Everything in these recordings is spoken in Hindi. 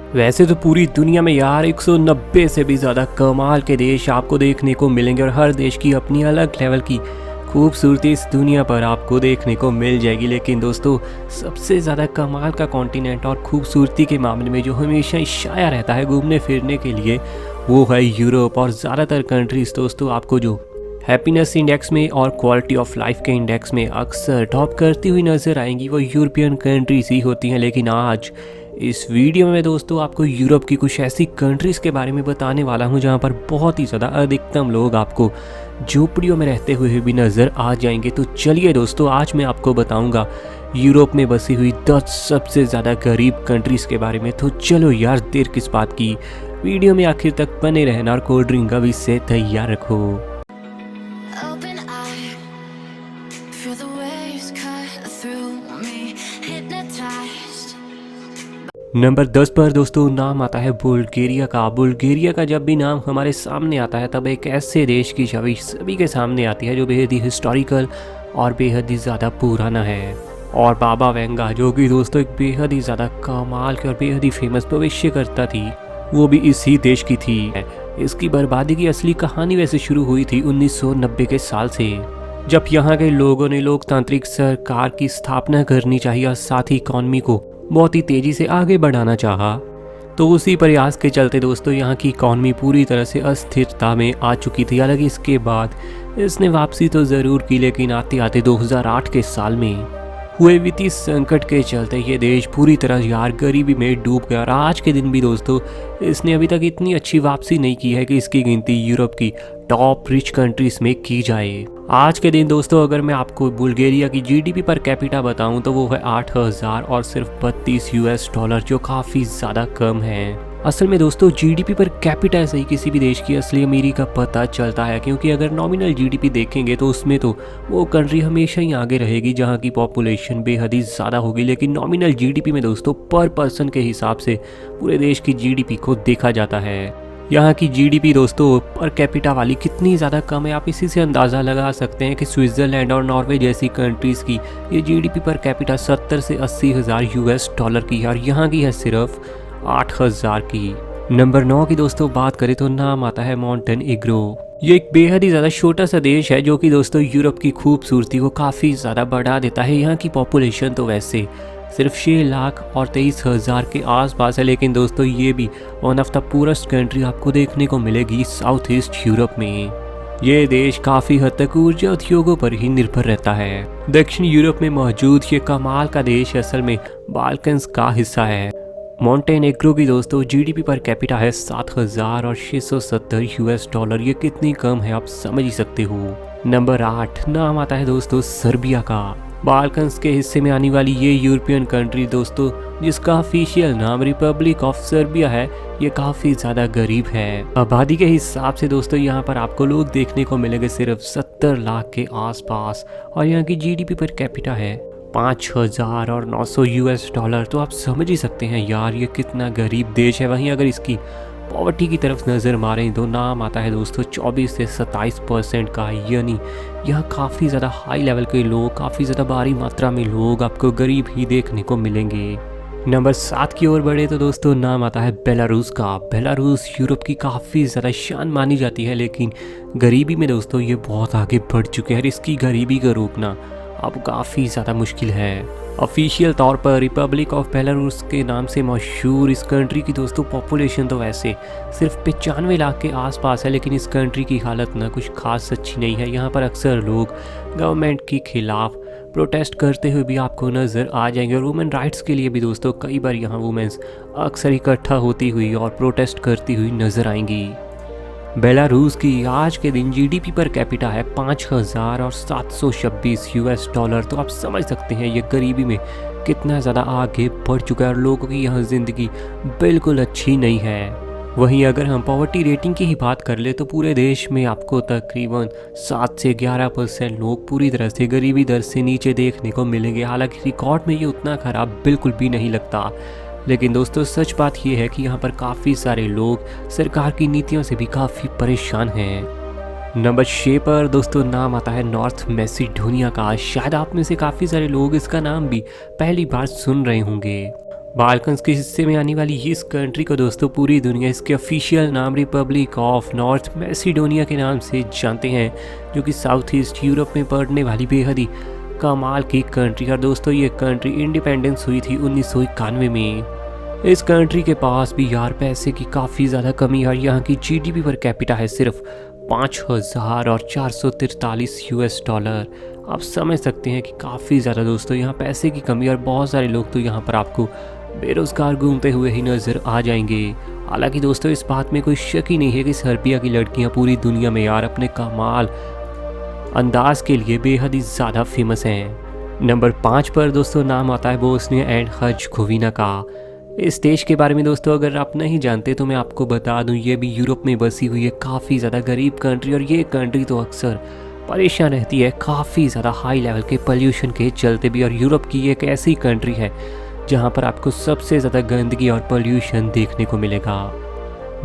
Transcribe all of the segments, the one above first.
वैसे तो पूरी दुनिया में यार 190 से भी ज़्यादा कमाल के देश आपको देखने को मिलेंगे और हर देश की अपनी अलग लेवल की खूबसूरती इस दुनिया पर आपको देखने को मिल जाएगी। लेकिन दोस्तों, सबसे ज़्यादा कमाल का कॉन्टिनेंट और खूबसूरती के मामले में जो हमेशा इशाया रहता है घूमने फिरने के लिए, वो है यूरोप। और ज़्यादातर कंट्रीज़ दोस्तों आपको जो हैप्पीनेस इंडेक्स में और क्वालिटी ऑफ लाइफ के इंडेक्स में अक्सर टॉप करती हुई नज़र आएंगी, वो यूरोपियन कंट्रीज ही होती हैं। लेकिन आज इस वीडियो में दोस्तों आपको यूरोप की कुछ ऐसी कंट्रीज़ के बारे में बताने वाला हूं जहां पर बहुत ही ज़्यादा अधिकतम लोग आपको झोपड़ियों में रहते हुए भी नज़र आ जाएंगे। तो चलिए दोस्तों, आज मैं आपको बताऊंगा यूरोप में बसी हुई 10 सबसे ज़्यादा गरीब कंट्रीज़ के बारे में। तो चलो यार, देर किस बात की, वीडियो में आखिर तक बने रहना और कोल्ड ड्रिंक अभी से तैयार रखो। Open eye, feel the waves cut through me, hypnotized. Number 10 पर दोस्तों नाम आता है बुल्गारिया का। बुल्गारिया का जब भी नाम हमारे सामने आता है तब एक ऐसे देश की छवि सभी के सामने आती है जो बेहद ही हिस्टोरिकल और बेहद ही ज़्यादा पुराना है। और बाबा वेंगा, जो कि दोस्तों एक बेहद ही ज़्यादा कमाल की और बेहद ही फेमस भविष्यकर्ता थी, वो भी इसी देश की थी। इसकी बर्बादी की असली कहानी वैसे शुरू हुई थी 1990 के साल से, जब यहाँ के लोगों ने लोकतांत्रिक सरकार की स्थापना करनी चाहिए और साथ ही इकॉनमी को बहुत ही तेज़ी से आगे बढ़ाना चाहा। तो उसी प्रयास के चलते दोस्तों यहाँ की इकॉनमी पूरी तरह से अस्थिरता में आ चुकी थी। हालांकि इसके बाद इसने वापसी तो ज़रूर की, लेकिन आते आते 2008 के साल में हुए वित्तीय संकट के चलते ये देश पूरी तरह यार गरीबी में डूब गया। और आज के दिन भी दोस्तों इसने अभी तक इतनी अच्छी वापसी नहीं की है कि इसकी गिनती यूरोप की टॉप रिच कंट्रीज में की जाए। आज के दिन दोस्तों अगर मैं आपको बुल्गारिया की जीडीपी पर कैपिटा बताऊं तो वो है 8,000 और सिर्फ $32, जो काफ़ी ज़्यादा कम है। असल में दोस्तों जीडीपी पर कैपिटा से ही किसी भी देश की असली अमीरी का पता चलता है, क्योंकि अगर नॉमिनल जीडीपी देखेंगे तो उसमें तो वो कंट्री हमेशा ही आगे रहेगी जहाँ की पॉपुलेशन बेहद ही ज़्यादा होगी। लेकिन नॉमिनल जीडीपी में दोस्तों पर पर्सन के हिसाब से पूरे देश की जीडीपी को देखा जाता है। यहाँ की जीडीपी दोस्तों पर कैपिटा वाली कितनी ज़्यादा कम है, आप इसी से अंदाज़ा लगा सकते हैं कि स्विट्ज़रलैंड और नॉर्वे जैसी कंट्रीज़ की ये जीडीपी पर कैपिटा 70 से 80 हज़ार $, की है और यहाँ की है सिर्फ 8,000 की। नंबर 9 की दोस्तों बात करें तो नाम आता है मोंटेनेग्रो। ये एक बेहद ही ज़्यादा छोटा सा देश है जो कि दोस्तों यूरोप की खूबसूरती को काफ़ी ज़्यादा बढ़ा देता है। यहाँ की पॉपुलेशन तो वैसे सिर्फ 6 लाख और 23,000 के आसपास है, लेकिन दोस्तों ये भी one of the purest country आपको देखने को मिलेगी साउथ ईस्ट यूरोप में। ये देश काफ़ी हद तक ऊर्जा उद्योगों पर ही निर्भर रहता है। दक्षिण यूरोप में मौजूद ये कमाल का देश असल में बाल्कन्स का हिस्सा है। मोंटेनेग्रो की दोस्तों जीडीपी पर कैपिटा है 7,000 और $670। ये कितनी कम है आप समझ ही सकते हो। नंबर 8 नाम आता है दोस्तों सर्बिया का। बाल्कन्स के हिस्से में आने वाली ये यूरोपियन कंट्री दोस्तों, जिसका ऑफिशियल नाम रिपब्लिक ऑफ सर्बिया है, ये काफ़ी ज़्यादा गरीब है। आबादी के हिसाब से दोस्तों यहाँ पर आपको लोग देखने को मिलेंगे सिर्फ 70 लाख के आसपास और यहाँ की जीडीपी पर कैपिटा है $5,900। तो आप समझ ही सकते हैं यार ये कितना गरीब देश है। वहीं अगर इसकी पॉवर्टी की तरफ नज़र मारें तो नाम आता है दोस्तों 24 से 27% का, यानी यहाँ काफ़ी ज़्यादा हाई लेवल के लोग, काफ़ी ज़्यादा भारी मात्रा में लोग आपको गरीब ही देखने को मिलेंगे। नंबर 7 की ओर बढ़े तो दोस्तों नाम आता है बेलारूस का। बेलारूस यूरोप की काफ़ी ज़्यादा शान मानी जाती है, लेकिन गरीबी में दोस्तों ये बहुत आगे बढ़ चुके हैं और इसकी गरीबी को रोकना अब काफ़ी ज़्यादा मुश्किल है। ऑफिशियल तौर पर रिपब्लिक ऑफ बेलारूस के नाम से मशहूर इस कंट्री की दोस्तों पॉपुलेशन तो वैसे सिर्फ 95 लाख के आसपास है, लेकिन इस कंट्री की हालत ना कुछ खास अच्छी नहीं है। यहाँ पर अक्सर लोग गवर्नमेंट के खिलाफ प्रोटेस्ट करते हुए भी आपको नज़र आ जाएंगे और वुमेन राइट्स के लिए भी दोस्तों कई बार यहाँ वुमेन्स अक्सर इकट्ठा होती हुई और प्रोटेस्ट करती हुई नज़र आएंगी। बेलारूस की आज के दिन जीडीपी पर कैपिटा है $5,726। तो आप समझ सकते हैं ये गरीबी में कितना ज़्यादा आगे बढ़ चुका है और लोगों की यहाँ ज़िंदगी बिल्कुल अच्छी नहीं है। वहीं अगर हम पॉवर्टी रेटिंग की ही बात कर ले तो पूरे देश में आपको तकरीबन 7 से 11% लोग पूरी तरह से गरीबी दर से नीचे देखने को मिलेंगे। हालांकि रिकॉर्ड में ये उतना ख़राब बिल्कुल भी नहीं लगता, लेकिन दोस्तों सच बात यह है कि यहाँ पर काफ़ी सारे लोग सरकार की नीतियों से भी काफ़ी परेशान हैं। नंबर 6 पर दोस्तों नाम आता है नॉर्थ मैसिडोनिया का। शायद आप में से काफ़ी सारे लोग इसका नाम भी पहली बार सुन रहे होंगे। बाल्कन्स के हिस्से में आने वाली इस कंट्री को दोस्तों पूरी दुनिया इसके ऑफिशियल नाम रिपब्लिक ऑफ नॉर्थ मैसिडोनिया के नाम से जानते हैं, जो कि साउथ ईस्ट यूरोप में पड़ने वाली बेहद ही कमाल की कंट्री। और दोस्तों ये कंट्री इंडिपेंडेंस हुई थी 1991 में। इस कंट्री के पास भी यार पैसे की काफ़ी ज़्यादा कमी है और यहाँ की जीडीपी पर कैपिटा है सिर्फ 5,443 यूएस डॉलर। आप समझ सकते हैं कि काफ़ी ज़्यादा दोस्तों यहाँ पैसे की कमी, और बहुत सारे लोग तो यहाँ पर आपको बेरोज़गार घूमते हुए ही नज़र आ जाएंगे। हालांकि दोस्तों इस बात में कोई शक ही नहीं है कि सर्बिया की लड़कियाँ पूरी दुनिया में यार अपने कमाल अंदाज के लिए बेहद ही ज़्यादा फेमस हैं। नंबर 5 पर दोस्तों नाम आता है बोस्निया एंड हर्ज़गोविना का। इस देश के बारे में दोस्तों अगर आप नहीं जानते तो मैं आपको बता दूं, ये भी यूरोप में बसी हुई है काफ़ी ज़्यादा गरीब कंट्री। और ये कंट्री तो अक्सर परेशान रहती है काफ़ी ज़्यादा हाई लेवल के पोल्यूशन के चलते भी। और यूरोप की एक ऐसी कंट्री है जहाँ पर आपको सबसे ज़्यादा गंदगी और पोल्यूशन देखने को मिलेगा।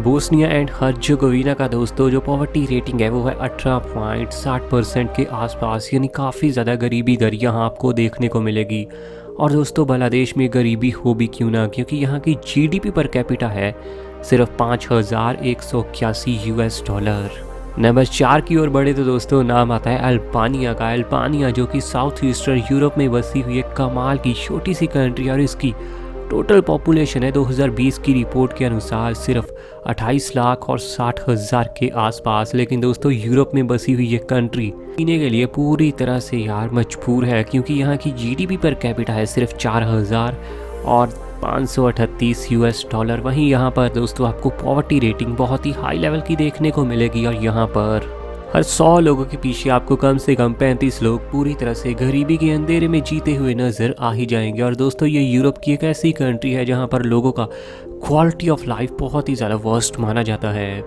बोस्निया एंड हर्ज़गोविना का दोस्तों जो पॉवर्टी रेटिंग है वो है 18.60% के आसपास, यानी काफ़ी ज़्यादा गरीबी दर यहाँ आपको देखने को मिलेगी। और दोस्तों बांग्लादेश में गरीबी हो भी क्यों ना, क्योंकि यहाँ की जीडीपी पर कैपिटा है सिर्फ 5,181 यूएस डॉलर। नंबर 4 की ओर बढ़े तो दोस्तों नाम आता है अल्बानिया का। अल्बानिया जो कि साउथ ईस्टर्न यूरोप में बसी हुई एक कमाल की छोटी सी कंट्री, और इसकी टोटल पॉपुलेशन है 2020 की रिपोर्ट के अनुसार सिर्फ 28,60,000 के आसपास। लेकिन दोस्तों यूरोप में बसी हुई ये कंट्री जीने के लिए पूरी तरह से यार मजबूर है, क्योंकि यहाँ की जीडीपी पर कैपिटा है सिर्फ 4,538 यूएस डॉलर। वहीं यहाँ पर दोस्तों आपको पॉवर्टी रेटिंग बहुत ही हाई लेवल की देखने को मिलेगी, और यहाँ पर हर 100 लोगों के पीछे आपको कम से कम 35 लोग पूरी तरह से गरीबी के अंधेरे में जीते हुए नजर आ ही जाएंगे। और दोस्तों ये यूरोप की एक ऐसी कंट्री है जहां पर लोगों का क्वालिटी ऑफ लाइफ बहुत ही ज़्यादा वर्स्ट माना जाता है।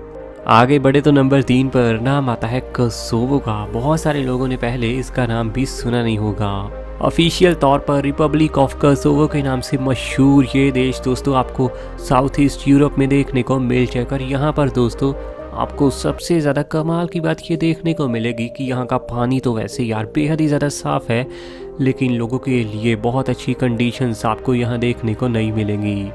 आगे बढ़े तो नंबर 3 पर नाम आता है कोसोवो का। बहुत सारे लोगों ने पहले इसका नाम भी सुना नहीं होगा। ऑफिशियल तौर पर रिपब्लिक ऑफ कोसोवो के नाम से मशहूर ये देश दोस्तों आपको साउथ ईस्ट यूरोप में देखने को मिल जाएगा। यहाँ पर दोस्तों आपको सबसे ज़्यादा कमाल की बात ये देखने को मिलेगी कि यहाँ का पानी तो वैसे यार बेहद ही ज़्यादा साफ़ है, लेकिन लोगों के लिए बहुत अच्छी कंडीशंस आपको यहाँ देखने को नहीं मिलेंगी,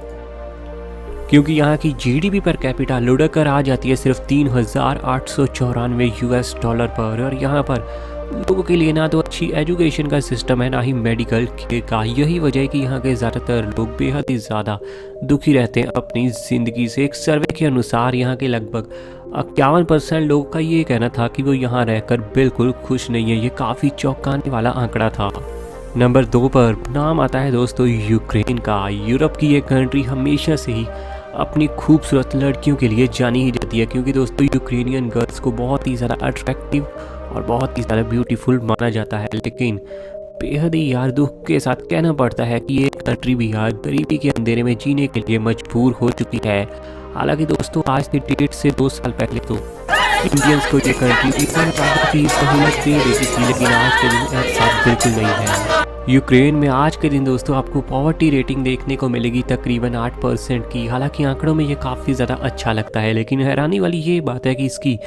क्योंकि यहाँ की जीडीपी पर कैपिटा लुढ़क कर आ जाती है सिर्फ 3,894 यूएस डॉलर पर। और यहाँ पर लोगों के लिए ना तो अच्छी एजुकेशन का सिस्टम है, ना ही मेडिकल का। यही वजह है कि यहाँ के ज़्यादातर लोग बेहद ही ज़्यादा दुखी रहते हैं अपनी ज़िंदगी से। एक सर्वे के अनुसार यहाँ के लगभग 51% लोगों का ये कहना था कि वो यहाँ रहकर बिल्कुल खुश नहीं है। ये काफ़ी चौंकाने वाला आंकड़ा था। नंबर 2 पर नाम आता है दोस्तों यूक्रेन का। यूरोप की ये कंट्री हमेशा से ही अपनी खूबसूरत लड़कियों के लिए जानी ही जाती है, क्योंकि दोस्तों यूक्रेनियन गर्ल्स को बहुत ही ज़्यादा अट्रैक्टिव और बहुत ही ज़्यादा ब्यूटीफुल माना जाता है। लेकिन बेहद ही यार दुख के साथ कहना पड़ता है कि ये कंट्री भी यार गरीबी के अंधेरे में जीने के लिए मजबूर हो चुकी है। हालांकि दोस्तों आज की डेट से 2 साल पहले तो इंडियंस को ये कंट्री इतना काफ़ी सहूलत दे देती थी, लेकिन आज के दिन ऐसा बिल्कुल नहीं है। यूक्रेन में आज के दिन दोस्तों आपको पॉवर्टी रेटिंग देखने को मिलेगी तकरीबन 8% की। हालांकि आंकड़ों में ये काफ़ी ज़्यादा अच्छा लगता है, लेकिन हैरानी वाली ये बात है कि इसकी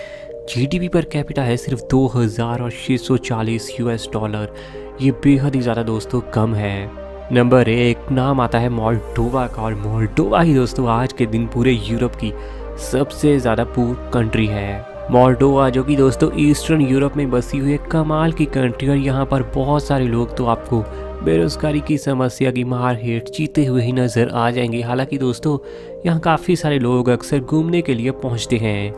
जीडीपी पर कैपिटा है सिर्फ 2,640 यूएस डॉलर। ये बेहद ही ज़्यादा दोस्तों कम है। नंबर 1 नाम आता है मोल्डोवा का। और मोल्डोवा ही दोस्तों आज के दिन पूरे यूरोप की सबसे ज़्यादा पुअर कंट्री है। मोल्डोवा जो कि दोस्तों ईस्टर्न यूरोप में बसी हुई एक कमाल की कंट्री, और यहाँ पर बहुत सारे लोग तो आपको बेरोज़गारी की समस्या की मार हेठ जीते हुए ही नज़र आ जाएंगे। हालांकि दोस्तों यहाँ काफ़ी सारे लोग अक्सर घूमने के लिए पहुँचते हैं।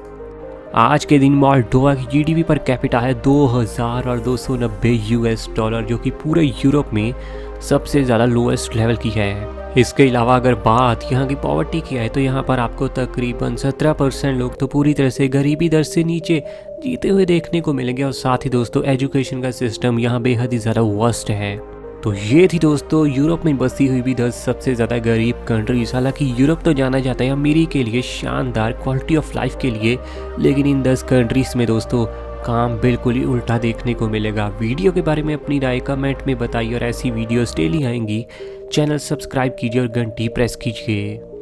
आज के दिन मोल्डोवा की जीडीपी पर कैपिटा है 2,290 यूएस डॉलर, जो कि पूरे यूरोप में सबसे ज़्यादा लोएस्ट लेवल की है। इसके अलावा अगर बात यहाँ की पॉवर्टी की है तो यहाँ पर आपको तकरीबन 17% लोग तो पूरी तरह से गरीबी दर से नीचे जीते हुए देखने को मिलेंगे। और साथ ही दोस्तों एजुकेशन का सिस्टम यहाँ बेहद ही ज़्यादा वर्स्ट है। तो ये थी दोस्तों यूरोप में बसी हुई भी 10 सबसे ज़्यादा गरीब कंट्रीज। हालांकि यूरोप तो जाना जाता है अमीरी के लिए, शानदार क्वालिटी ऑफ लाइफ के लिए, लेकिन इन 10 कंट्रीज़ में दोस्तों काम बिल्कुल ही उल्टा देखने को मिलेगा। वीडियो के बारे में अपनी राय कमेंट में बताइए, और ऐसी वीडियोस डेली आएंगी। चैनल सब्सक्राइब कीजिए और घंटी प्रेस कीजिए।